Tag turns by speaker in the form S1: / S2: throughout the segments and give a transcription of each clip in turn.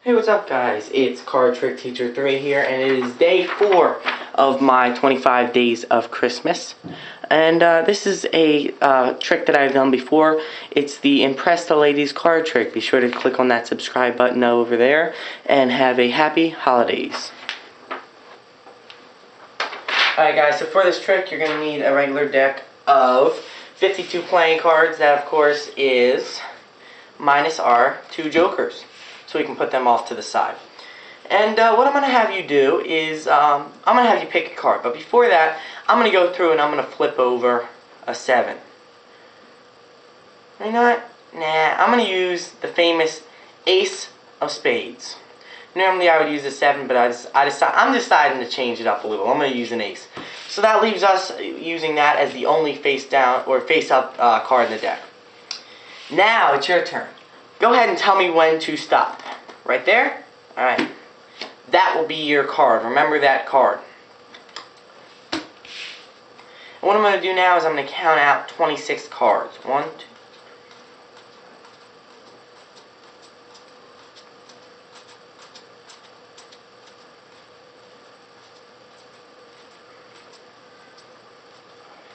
S1: Hey, what's up guys? It's Card Trick Teacher 3 here, and it is day 4 of my 25 days of Christmas. And this is a trick that I've done before. It's the Impress the Ladies card trick. Be sure to click on that subscribe button over there, and have a happy holidays. Alright guys, so for this trick you're going to need a regular deck of 52 playing cards. That of course is minus our 2 jokers, so we can put them off to the side. And what I'm going to have you do is, I'm going to have you pick a card. But before that, I'm going to go through and I'm going to flip over a 7. You know what? Nah, I'm going to use the famous Ace of Spades. Normally I would use a 7, but I'm deciding to change it up a little. I'm going to use an ace. So that leaves us using that as the only face down or face up card in the deck. Now it's your turn. Go ahead and tell me when to stop. Right there? Alright. That will be your card. Remember that card. And what I'm going to do now is I'm going to count out 26 cards. 1, 2,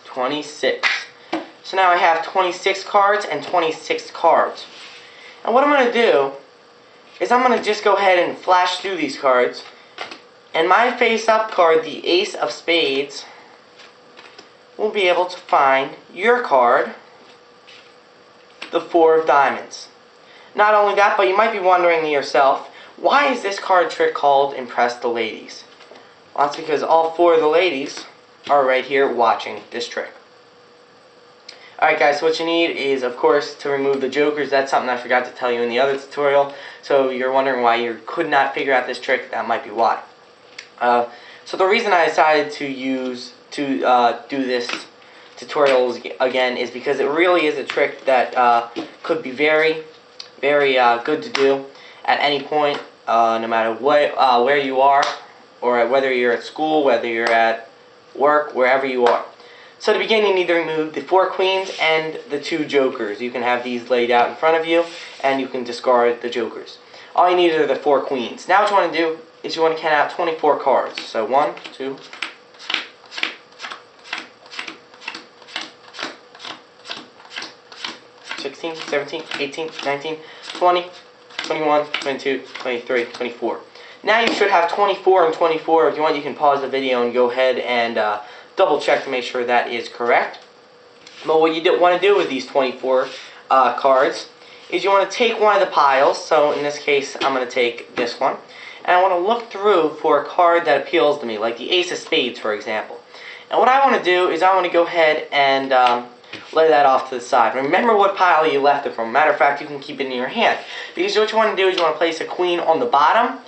S1: 26. So now I have 26 cards and 26 cards. And what I'm going to do is I'm going to just go ahead and flash through these cards. And my face-up card, the Ace of Spades, will be able to find your card, the 4 of Diamonds. Not only that, but you might be wondering to yourself, why is this card trick called Impress the Ladies? Well, that's because all 4 of the ladies are right here watching this trick. Alright guys, so what you need is, of course, to remove the jokers. That's something I forgot to tell you in the other tutorial. So you're wondering why you could not figure out this trick. That might be why. So the reason I decided to do this tutorial again is because it really is a trick that could be very, very good to do at any point, no matter where you are, or whether you're at school, whether you're at work, wherever you are. So to begin, you need to remove the 4 queens and the 2 jokers. You can have these laid out in front of you, and you can discard the jokers. All you need are the 4 queens. Now what you want to do is you want to count out 24 cards. So 1, 2, 16, 17, 18, 19, 20, 21, 22, 23, 24. Now you should have 24 and 24. If you want, you can pause the video and go ahead and double check to make sure that is correct. But what you want to do with these 24 cards is you want to take one of the piles. So in this case, I'm going to take this one. And I want to look through for a card that appeals to me, like the Ace of Spades, for example. And what I want to do is I want to go ahead and lay that off to the side. Remember what pile you left it from. Matter of fact, you can keep it in your hand. Because what you want to do is you want to place a queen on the bottom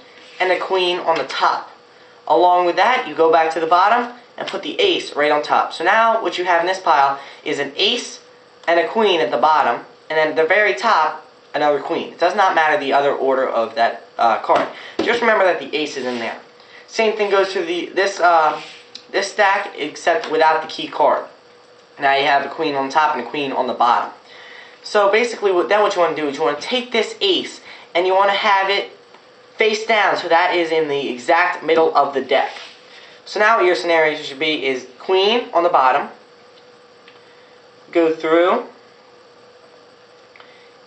S1: and a queen on the top. Along with that, you go back to the bottom and put the ace right on top. So now what you have in this pile is an ace and a queen at the bottom, and then at the very top, another queen. It does not matter the other order of that card. Just remember that the ace is in there. Same thing goes to this stack, except without the key card. Now you have a queen on top and a queen on the bottom. So basically, what you want to do is you want to take this ace and you want to have it face down, so that is in the exact middle of the deck. So now what your scenario should be is queen on the bottom, go through,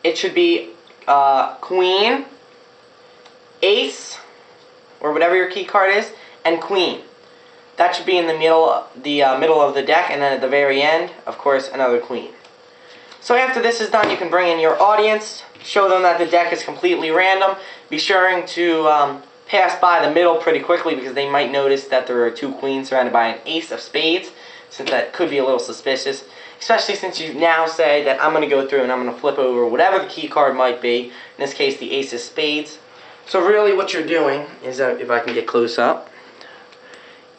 S1: it should be queen, ace, or whatever your key card is, and queen. That should be in the middle of the deck, and then at the very end, of course, another queen. So after this is done, you can bring in your audience, show them that the deck is completely random. Be sure to pass by the middle pretty quickly, because they might notice that there are 2 queens surrounded by an Ace of Spades, since that could be a little suspicious. Especially since you now say that I'm going to go through and I'm going to flip over whatever the key card might be. In this case, the Ace of Spades. So really what you're doing is, if I can get close up,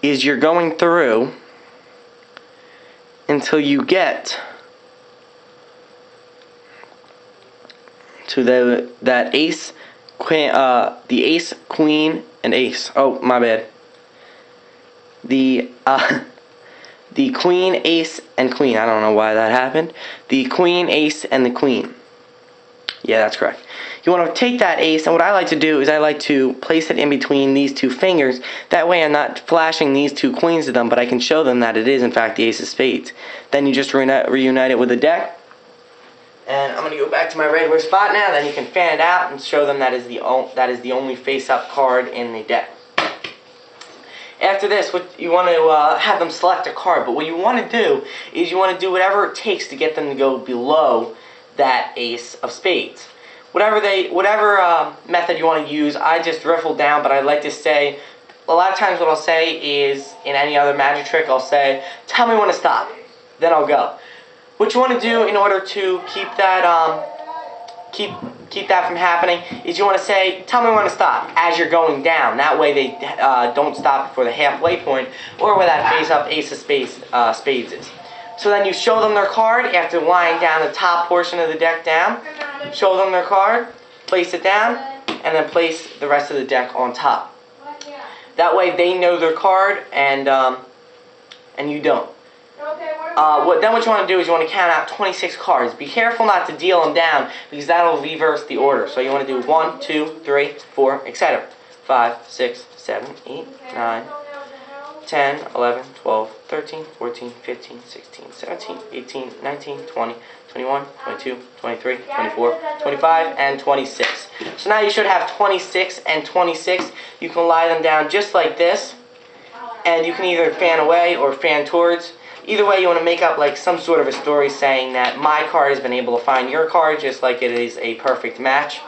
S1: is you're going through until you get to that ace, queen, the ace, queen, and ace. Oh, my bad. The queen, ace, and queen. I don't know why that happened. The queen, ace, and the queen. Yeah, that's correct. You want to take that ace, and what I like to do is I like to place it in between these two fingers. That way I'm not flashing these two queens to them, but I can show them that it is in fact the ace of spades. Then you just reunite it with the deck. And I'm going to go back to my regular spot now. Then you can fan it out and show them that is the only face-up card in the deck. After this, what you want to have them select a card, but what you want to do is you want to do whatever it takes to get them to go below that ace of spades. Whatever method you want to use, I just riffle down, but I like to say, a lot of times what I'll say is, in any other magic trick, I'll say, tell me when to stop, then I'll go. What you want to do in order to keep that keep that from happening is you want to say, tell me when to stop as you're going down. That way they don't stop before the halfway point or where that face-up ace of spades is. So then you show them their card after lying down the top portion of the deck down. Show them their card, place it down, and then place the rest of the deck on top. That way they know their card and you don't. Then what you want to do is you want to count out 26 cards. Be careful not to deal them down because that'll reverse the order. So you want to do 1, 2, 3, 4, etc. 5, 6, 7, 8, 9, 10, 11, 12, 13, 14, 15, 16, 17, 18, 19, 20, 21, 22, 23, 24, 25, and 26. So now you should have 26 and 26. You can lie them down just like this, and you can either fan away or fan towards. Either way, you want to make up like some sort of a story saying that my card has been able to find your card just like it is a perfect match.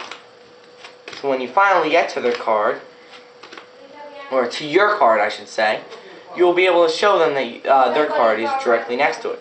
S1: So when you finally get to their card, or to your card I should say, you'll be able to show them that their card is directly next to it.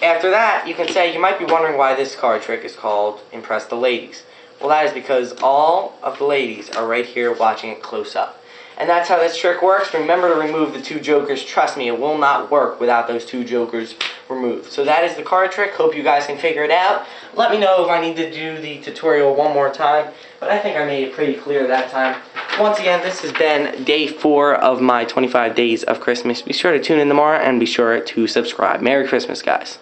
S1: After that, you can say, you might be wondering why this card trick is called Impress the Ladies. Well, that is because all of the ladies are right here watching it close up. And that's how this trick works. Remember to remove the two jokers. Trust me, it will not work without those two jokers removed. So that is the card trick. Hope you guys can figure it out. Let me know if I need to do the tutorial one more time. But I think I made it pretty clear that time. Once again, this has been day 4 of my 25 days of Christmas. Be sure to tune in tomorrow and be sure to subscribe. Merry Christmas, guys.